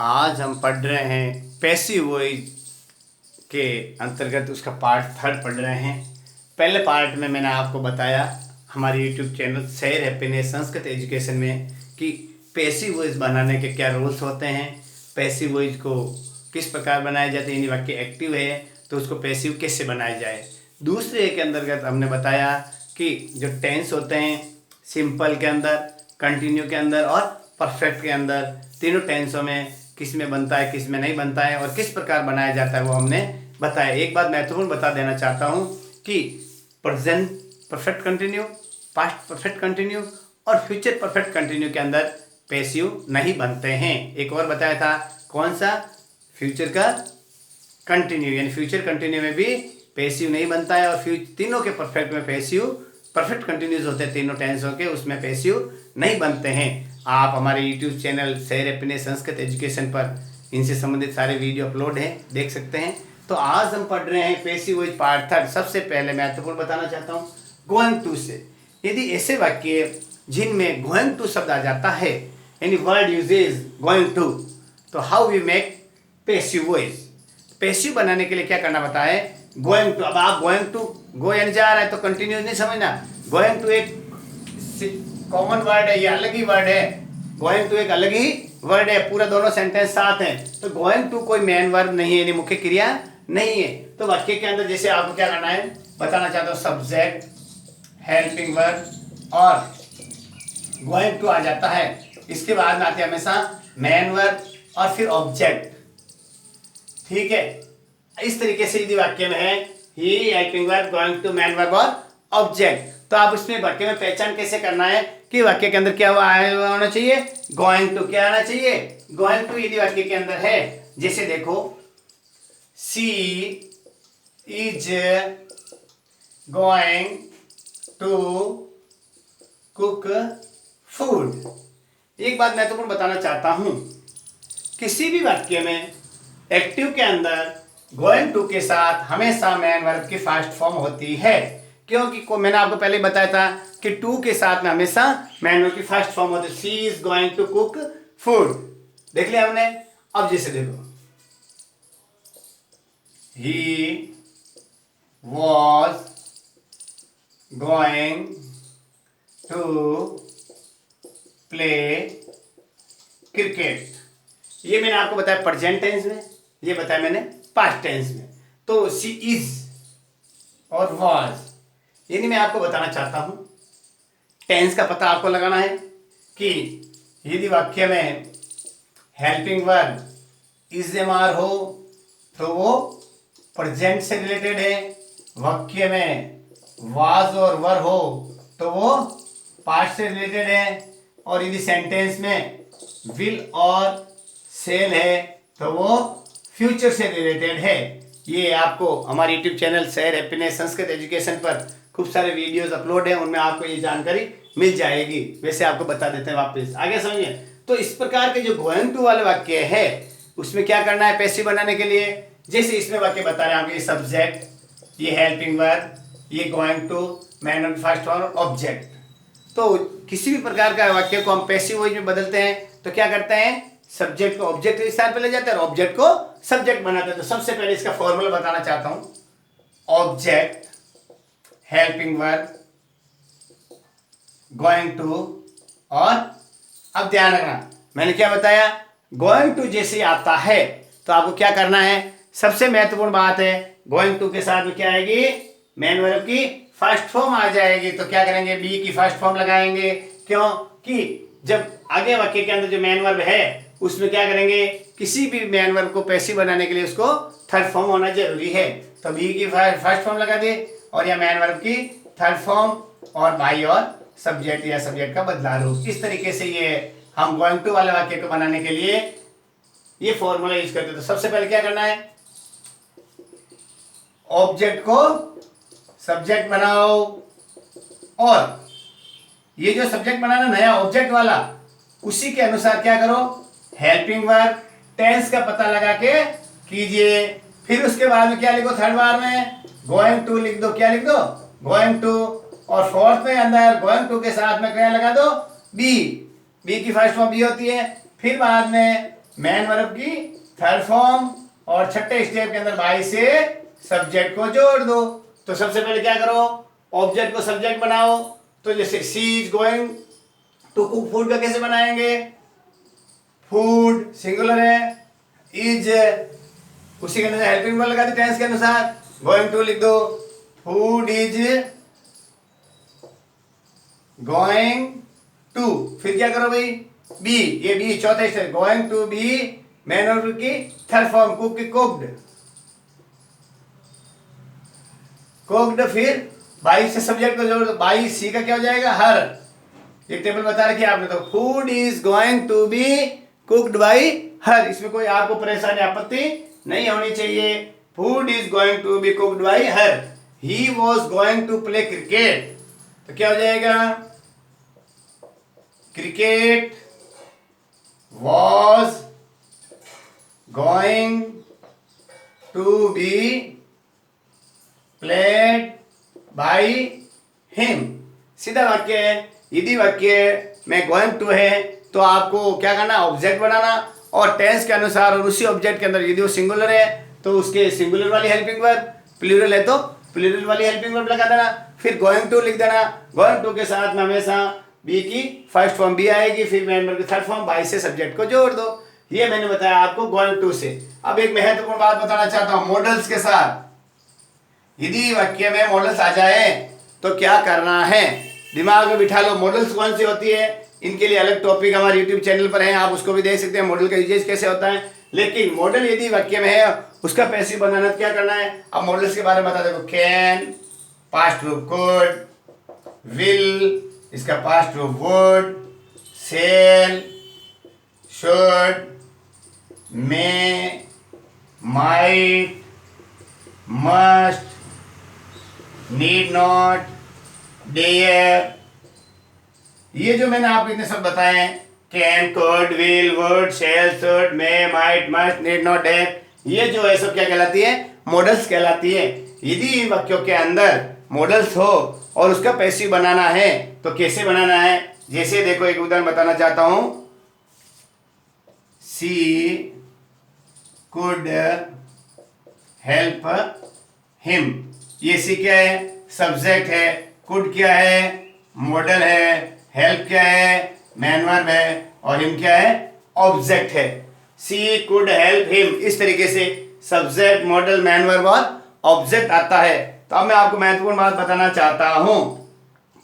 आज हम पढ़ रहे हैं पैसिव वॉइस के अंतर्गत उसका पार्ट 3 पढ़ रहे हैं। पहले पार्ट में मैंने आपको बताया हमारे YouTube channel share happiness Sanskrit education में कि पैसिव वॉइस बनाने के क्या रूल्स होते हैं, पैसिव वॉइस को किस प्रकार बनाया जाता है, यानी वाक्य एक्टिव है तो उसको पैसिव कैसे बनाया जाए। दूसरे के अंतर्गत हमने बताया कि जो टेंस होते हैं सिंपल के अंदर, कंटिन्यू के अंदर और परफेक्ट के अंदर, तीनों टेंसों में किस में बनता है किस में नहीं बनता है और किस प्रकार बनाया जाता है वो हमने बताया। एक बात महत्वपूर्ण बता देना चाहता हूँ कि present perfect continue, past perfect continue और फ्यूचर परफेक्ट कंटिन्यू के अंदर पैसिव नहीं बनते हैं। एक और बताया था कौन सा, फ्यूचर का कंटिन्यू, यानी फ्यूचर कंटिन्यू में भी पैसिव नहीं बनता है और तीनों के परफेक्ट में पैसिव परफेक्ट कंटिन्यूज होते हैं, तीनों टेंसों के उसमें पैसिव नहीं बनते हैं। आप हमारे YouTube channel share happiness Sanskrit education पर इनसे संबंधित सारे वीडियो अपलोड हैं, देख सकते हैं। तो आज हम पढ़ रहे हैं पैसिव वॉइस पार्ट 3। सबसे पहले महत्वपूर्ण बताना चाहता हूँ गोइंग टू से। यदि ऐसे वाक्य जिनमें गोइंग टू शब्द आ जाता है, यानी वर्ड यूजेज गोइंग टू, तो how we make passive voice. Passive बनाने के लिए क्या करना बताए, गोइंग टू। अब आप गोइंग टू, गो यानी जा रहा है तो कंटिन्यूस नहीं समझना। गोइंग टू एक कॉमन वर्ड है, ये अलग ही वर्ड है। गोइंग टू एक अलग ही वर्ड है, पूरा दोनों सेंटेंस साथ हैं। तो गोइंग टू कोई मेन वर्ब नहीं है, यानी मुख्य क्रिया नहीं है। तो वाक्य के अंदर जैसे आपको क्या करना है बताना चाहता हूँ, सब्जेक्ट, हेल्पिंग वर्ब और गोइंग टू आ जाता है। इसके बाद में आते हैं हमेशा मेन वर्ब और फिर ऑब्जेक्ट। ठीक है, इस तरीके से यदि वाक्य में है ही, helping verb, going to, main verb और ऑब्जेक्ट, तो आप उसमें वाक्य में पहचान कैसे करना है कि वाक्य के अंदर क्या होना चाहिए, गोइंग टू क्या आना चाहिए। गोइंग टू यदि वाक्य के अंदर है, जैसे देखो she is going to cook food. एक बात मैं तुमको बताना चाहता हूं, किसी भी वाक्य में एक्टिव के अंदर गोइंग टू के साथ हमेशा मेन वर्ब की फर्स्ट फॉर्म होती है, क्योंकि मैंने आपको पहले बताया था कि टू के साथ में हमेशा मेन वर्ब की फर्स्ट फॉर्म होती है। She is going to cook food, देख लिया हमने। अब जैसे देखो he was going to play cricket, ये मैंने आपको बताया प्रेजेंट टेंस में, ये बताया मैंने पास्ट टेंस में। तो शी इज और वॉज, यानी मैं आपको बताना चाहता हूं टेंस का पता आपको लगाना है कि यदि वाक्य में helping verb is am are हो तो वो प्रेजेंट से रिलेटेड है, वाक्य में वाज और वर हो तो वो पास्ट से रिलेटेड है, और यदि सेंटेंस में विल और सेल है तो वो फ्यूचर से रिलेटेड है। ये आपको हमारे YouTube channel share happiness Sanskrit education पर खूब सारे वीडियोस अपलोड हैं, उनमें आपको ये जानकारी मिल जाएगी। वैसे आपको बता देते हैं वापस, आगे समझिए। तो इस प्रकार के जो गोइंग टू वाले वाक्य है उसमें क्या करना है पैसिव बनाने के लिए, जैसे इसमें वाक्य बता रहे हैं आपके, ये सब्जेक्ट, ये हेल्पिंग वर्ब, ये going to, main verb first और ऑब्जेक्ट। तो किसी भी प्रकार का वाक्य को हम पैसिव वॉइस में बदलते हैं तो क्या करते हैं, सब्जेक्ट को ऑब्जेक्ट के स्थान पर ले जाते हैं और ऑब्जेक्ट को सब्जेक्ट बनाते हैं। तो सबसे पहले इसका फॉर्मूला बताना चाहता हूं, object, helping verb, going to, और अब ध्यान रखना मैंने क्या बताया, गोइंग टू जैसे आता है तो आपको क्या करना है, सबसे महत्वपूर्ण बात है गोइंग टू के साथ में क्या आएगी, मेन वर्ब की फर्स्ट फॉर्म आ जाएगी। तो क्या करेंगे, बी की फर्स्ट फॉर्म लगाएंगे, क्योंकि जब आगे वाक्य के अंदर जो मेन वर्ब है उसमें क्या करेंगे, किसी भी मेन वर्ब को पैसिव बनाने के लिए उसको थर्ड फॉर्म होना जरूरी है। तो बी की फर्स्ट फॉर्म लगा दे और या मेन वर्ब की थर्ड फॉर्म और बाई और सब्जेक्ट या सब्जेक्ट का बदला रूप। इस तरीके से ये हम गोइंग टू वाले वाक्य को बनाने के लिए ये फॉर्मूला यूज करते हैं। तो सबसे पहले क्या करना है, ऑब्जेक्ट को सब्जेक्ट बनाओ, और ये जो सब्जेक्ट बनाना नया ऑब्जेक्ट वाला, उसी के अनुसार क्या करो, हेल्पिंग वर्ब टेंस का पता लगा के कीजिए। फिर उसके बाद में क्या लिखो, थर्ड बार में गोइंग टू लिख दो, क्या लिख दो, गोइंग टू, और फोर्थ में अंदर गोइंग टू के साथ में क्या लगा दो, बी, बी की फर्स्ट फॉर्म बी होती है। फिर बाद में मैन वर्ब की थर्ड फॉर्म, और छठे स्टेप के अंदर बाई से सब्जेक्ट को जोड़ दो। तो सबसे पहले क्या करो, ऑब्जेक्ट को सब्जेक्ट बनाओ। तो जैसे she is going to cook, food का कैसे बनाएंगे, फूड सिंगुलर है, इज उसी के अंदर हेल्पिंग वर्ब लगा दी टेंस के अनुसार, गोइंग टू लिख दो, फूड इज गोइंग टू। फिर क्या करो भाई, बी, ये बी चौथा step, going to be main verb की थर्ड फॉर्म, कुक की कुक्ड, कुक्ड। फिर बाई से सब्जेक्ट को जोड़ दो, बाई सी का क्या हो जाएगा, हर। एक टेबल बता रखी है आपने, तो food is going to be cooked by her. इसमें कोई आपको परेशानी आपत्ति नहीं होनी चाहिए। Food is going to be cooked by her. He was going to play cricket, तो क्या हो जाएगा, cricket was going to be played by him. सीधा वाक्य है। यदि वाक्य में गोइंग टू है तो आपको क्या करना, ऑब्जेक्ट बनाना, और टेंस के अनुसार और उसी ऑब्जेक्ट के अंदर यदि वो सिंगुलर है तो उसके सिंगुलर वाली हेल्पिंग वर्ब, प्लूरल है तो प्लूरल वाली हेल्पिंग वर्ब लगा देना। फिर गोइंग टू लिख देना। गोइंग टू के साथ में हमेशा बी की फर्स्ट फॉर्म बी आएगी, फिर मैन वर्ब की थर्ड फॉर्म, बाई से सब्जेक्ट को जोड़ दो। ये मैंने बताया आपको गोइंग टू से। अब एक महत्वपूर्ण बात बताना चाहता हूं मॉडल्स के साथ। यदि वाक्य में मॉडल्स आ जाए तो क्या करना है, दिमाग में बिठा लो। मॉडल्स कौन सी होती है, इनके लिए अलग टॉपिक हमारे यूट्यूब चैनल पर है, आप उसको भी देख सकते हैं, मॉडल का यूजेज कैसे होता है। लेकिन मॉडल यदि वाक्य में है उसका पैसिव बनाना तो क्या करना है। अब मॉडल्स के बारे में बता देखो, कैन पास्ट रूप कुड, विल इसका पास्ट रूप would, shall should, may might, must, need not, dare. ये जो मैंने आपको इतने सब बताए हैं, can could will would shall should may might must need not dare, ये जो है सब क्या कहलाती है, मॉडल्स कहलाती है। यदि इन वाक्यों के अंदर मॉडल्स हो और उसका पैसिव बनाना है तो कैसे बनाना है, जैसे देखो एक उदाहरण बताना चाहता हूं, सी कुड हेल्प हिम। ये सी क्या है, सब्जेक्ट है, कुड क्या है, मॉडल है, हेल्प क्या है, मैन वर्ब है, और हिम क्या है, ऑब्जेक्ट है। सी कुड हेल्प हिम, इस तरीके से सब्जेक्ट मॉडल मैन वर्ब और ऑब्जेक्ट आता है। तो अब मैं आपको महत्वपूर्ण बात बताना चाहता हूं,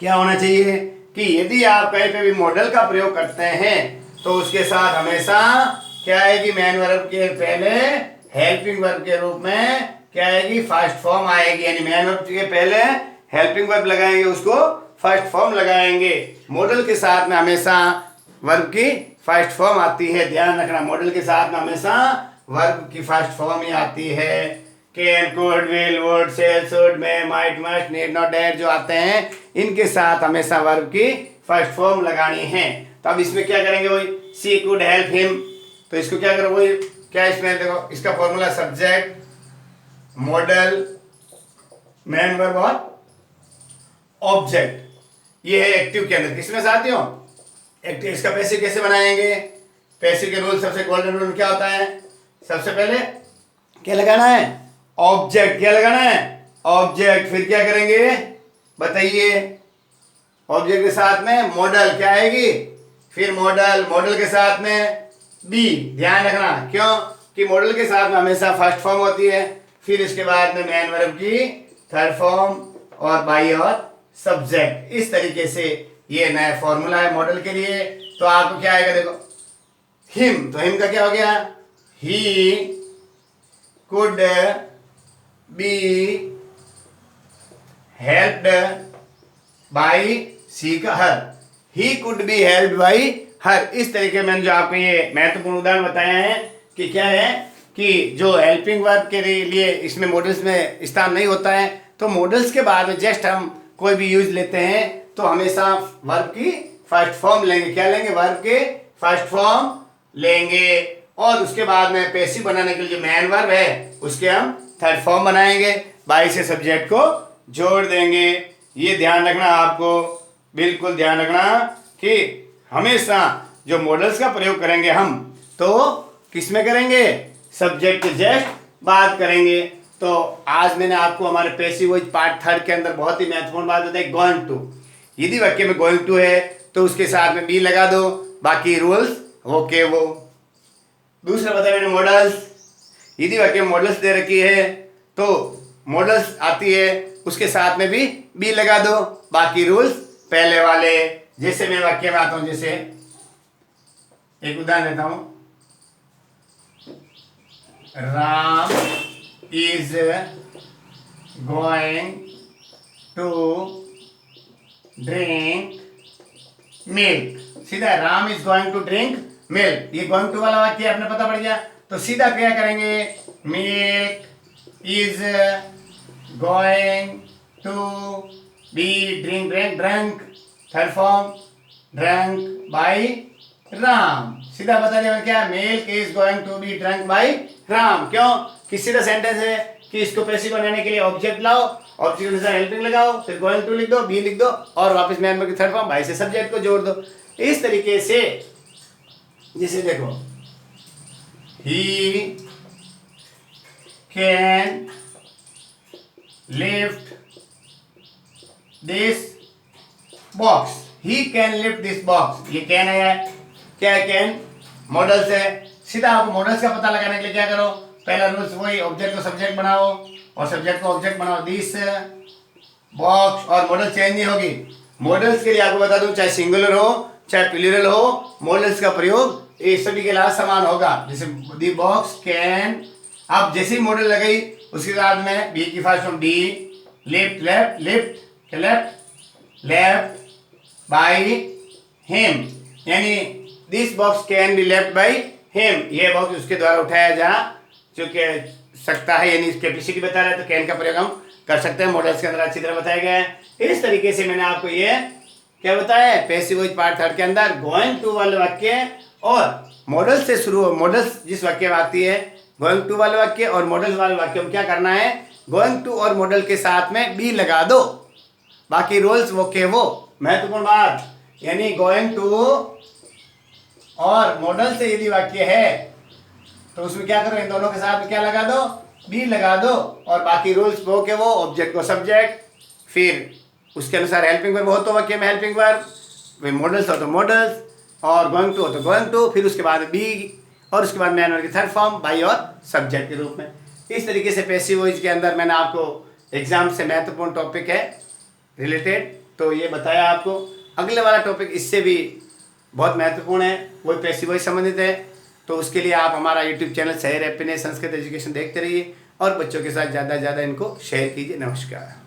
क्या होना चाहिए कि यदि आप कहीं पे भी मॉडल का प्रयोग करते हैं तो उसके साथ हमेशा क्या आएगी, मैन वर्ब के पहले हेल्पिंग वर्ब के रूप में क्या आएगी, फर्स्ट फॉर्म आएगी। यानी मैन वर्ब के पहले हेल्पिंग वर्ब लगाएंगे, उसको फर्स्ट फॉर्म लगाएंगे। मॉडल के साथ में हमेशा वर्ब की फर्स्ट फॉर्म आती है, ध्यान रखना, मॉडल के साथ में हमेशा वर्ब की फर्स्ट फॉर्म ही आती है। Can could will would shall should may might must need not dare जो आते हैं, इनके साथ हमेशा वर्ब की फर्स्ट फॉर्म लगानी है। तो अब इसमें क्या करेंगे, वही सी कुड हेल्प हिम, तो इसको क्या करो, वही क्या इसमें देखो, इसका formula subject model man verb और ऑब्जेक्ट, ये है एक्टिव के अंदर। किसमें साथियों, एक्टिव। इसका पैसिव कैसे बनाएंगे, पैसिव के रूल, सबसे गोल्डन रूल क्या होता है, सबसे पहले क्या लगाना है, ऑब्जेक्ट। क्या लगाना है, ऑब्जेक्ट। फिर क्या करेंगे बताइए, ऑब्जेक्ट के साथ में मॉडल क्या आएगी, फिर मॉडल, मॉडल के साथ में बी। ध्यान रखना, क्यों कि मॉडल के साथ में हमेशा फर्स्ट फॉर्म होती है, फिर इसके बाद में मैन वर्ब की थर्ड फॉर्म, और बाई और सब्जेक्ट। इस तरीके से ये नया फॉर्मूला है मॉडल के लिए। तो आपको क्या आएगा देखो, हिम, तो हिम का क्या हो गया, he could be helped by she का her, he could be helped by her. इस तरीके में जो आपको ये महत्वपूर्ण उदाहरण बताया है कि क्या है कि जो हेल्पिंग वर्ब के लिए इसमें मॉडल्स में स्थान नहीं होता है, तो मॉडल्स के बाद में जस्ट हम कोई भी यूज लेते हैं तो हमेशा वर्ब की फर्स्ट फॉर्म लेंगे। क्या लेंगे, वर्ब के फर्स्ट फॉर्म लेंगे, और उसके बाद में पैसिव बनाने के लिए जो मैन वर्ब है उसके हम थर्ड फॉर्म बनाएंगे, बाई से सब्जेक्ट को जोड़ देंगे। ये ध्यान रखना, आपको बिल्कुल ध्यान रखना कि हमेशा जो मॉडल्स का प्रयोग करेंगे हम, तो किस में करेंगे? सब्जेक्ट के जस्ट बात करेंगे। तो आज मैंने आपको हमारे पैसिव वॉइस पार्ट थर्ड के अंदर बहुत ही महत्वपूर्ण बात बताई, गोइंग टू। यदि वाक्य में गोइंग टू है तो उसके साथ में बी लगा दो, बाकी रूल्स वो के वो। दूसरा बताया मैंने मॉडल्स। यदि वाक्य में मॉडल्स दे रखी है तो मॉडल्स आती है, उसके साथ में भी बी लगा दो, बाकी रूल्स पहले वाले। जैसे मैं वाक्य में आता हूं, जैसे एक उदाहरण देता हूं, Ram is going to drink milk. सीधा Ram is going to drink milk, ये गोइंग टू वाला वाक्य आपने पता पड़ गया। तो सीधा क्या करेंगे? Milk is going to be drink drunk, third form drunk by Ram. सीधा बता दिया क्या? Milk is going to be drunk by Ram. क्यों? कि सीधा सेंटेंस है कि इसको पैसिव बनाने के लिए ऑब्जेक्ट लाओ, ऑब्जेक्ट के साथ हेल्पिंग लगाओ, फिर गोइंग टू लिख दो, बी लिख दो और वापस मैन की थर्ड फॉर्म बाय से सब्जेक्ट को जोड़ दो। इस तरीके से जैसे देखो, he can lift this box, he can lift this box. ये कैन है, क्या है? कैन मॉडल्स है। सीधा आप मॉडल्स का पता लगाने के लिए क्या करो? पहला रूल्स वही, ऑब्जेक्ट को सब्जेक्ट बनाओ और सब्जेक्ट को ऑब्जेक्ट बनाओ, दिस बॉक्स, और मॉडल चेंज नहीं होगी। मॉडल्स के लिए आपको बता दूं, चाहे सिंगुलर हो चाहे प्लूरल हो, मॉडल्स का प्रयोग ये सभी के लिए समान होगा। जैसे दी बॉक्स कैन, अब जैसे ही मॉडल लगाई उसके बाद में बी की first form D, lift left, lift left, left by him, यानी this box can be left by him. ये बॉक्स उसके द्वारा उठाया जा सकता है, यानी कैपेसिटी बता रहा है तो कैन का प्रयोग हम कर सकते हैं। मॉडल्स के अंदर अच्छी तरह बताया गया है। इस तरीके से मैंने आपको ये क्या बताया है, पैसिव वॉइस पार्ट थर्ड के अंदर गोइंग टू वाले वाक्य और मॉडल से शुरू हो, मॉडल्स जिस वाक्य में आती है गोइंग टू वाले वाक्य और मॉडल्स वाले वाक्य में क्या करना है? गोइंग टू और मॉडल के साथ में बी लगा दो, बाकी रूल्स वो के वो। महत्वपूर्ण बात, यानी गोइंग टू और मॉडल से यदि वाक्य है तो उसमें क्या करो? इन दोनों के साथ क्या लगा दो? बी लगा दो और बाकी रूल्स वो के वो, ऑब्जेक्ट को सब्जेक्ट, फिर उसके अनुसार हेल्पिंग वर्ब हो तो वाक्य में हेल्पिंग वर्ब, मॉडल्स हो तो मॉडल्स, और गोइंग टू हो तो गोइंग टू, फिर उसके बाद बी और उसके बाद मैन की थर्ड फॉर्म बाई और सब्जेक्ट के रूप में। इस तरीके से पैसिव वॉइस के अंदर मैंने आपको एग्जाम से महत्वपूर्ण टॉपिक है रिलेटेड तो ये बताया आपको। अगले वाला टॉपिक इससे भी बहुत महत्वपूर्ण है, वो पैसिव वॉइस संबंधित है। तो उसके लिए आप हमारा यूट्यूब चैनल शहर हैप्पीनेस संस्कृत एजुकेशन देखते रहिए और बच्चों के साथ ज़्यादा से ज़्यादा इनको शेयर कीजिए। नमस्कार।